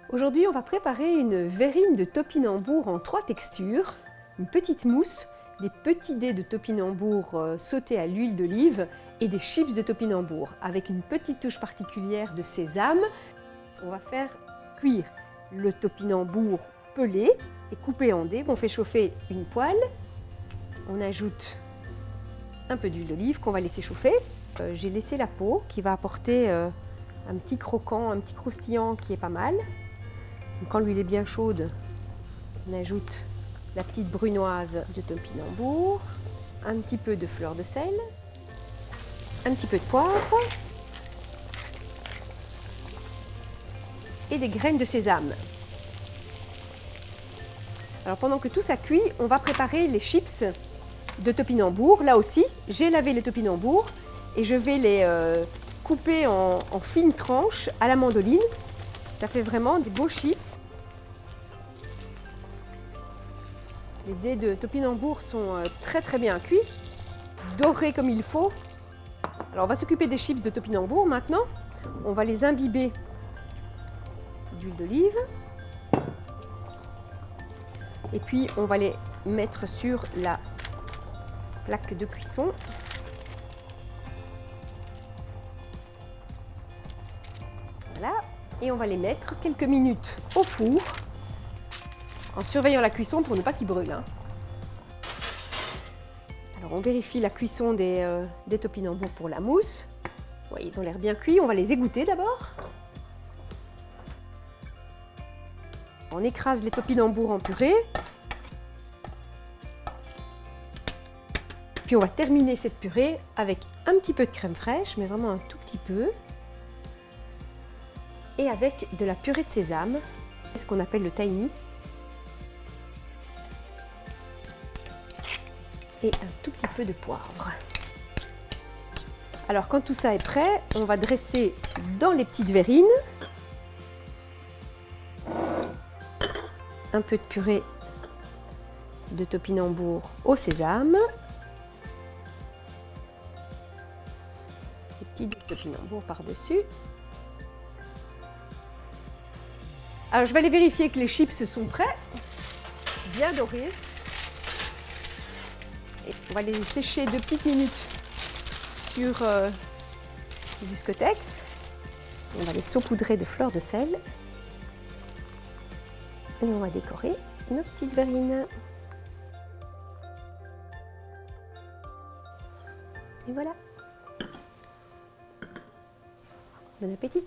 Aujourd'hui, on va préparer une verrine de topinambour en 3 textures, une petite mousse, des petits dés de topinambour sautés à l'huile d'olive et des chips de topinambour avec une petite touche particulière de sésame. On va faire cuire le topinambour pelé et coupé en dés. On fait chauffer une poêle, on ajoute un peu d'huile d'olive qu'on va laisser chauffer. J'ai laissé la peau qui va apporter un petit croquant, un petit croustillant qui est pas mal. Donc, quand l'huile est bien chaude, on ajoute la petite brunoise de topinambour, un petit peu de fleur de sel, un petit peu de poivre et des graines de sésame. Alors pendant que tout ça cuit, on va préparer les chips de topinambour. Là aussi, j'ai lavé les topinambours et je vais les couper en fines tranches à la mandoline. Ça fait vraiment des beaux chips. Les dés de topinambour sont très bien cuits, dorés comme il faut. Alors on va s'occuper des chips de topinambour maintenant. On va les imbiber d'huile d'olive. Et puis on va les mettre sur la plaque de cuisson. Voilà. Et on va les mettre quelques minutes au four, en surveillant la cuisson pour ne pas qu'ils brûlent. Alors on vérifie la cuisson des topinambours pour la mousse. Ouais, ils ont l'air bien cuits, on va les égoutter d'abord. On écrase les topinambours en purée. Puis on va terminer cette purée avec un petit peu de crème fraîche, mais vraiment un tout petit peu. Et avec de la purée de sésame, ce qu'on appelle le tahini. Et un tout petit peu de poivre. Alors quand tout ça est prêt, on va dresser dans les petites verrines un peu de purée de topinambour au sésame. Des petits dés de topinambour par-dessus. Alors je vais aller vérifier que les chips sont prêts, bien dorés. Et on va les sécher 2 petites minutes sur du Scottex. On va les saupoudrer de fleur de sel. Et on va décorer nos petites verrines. Et voilà. Bon appétit!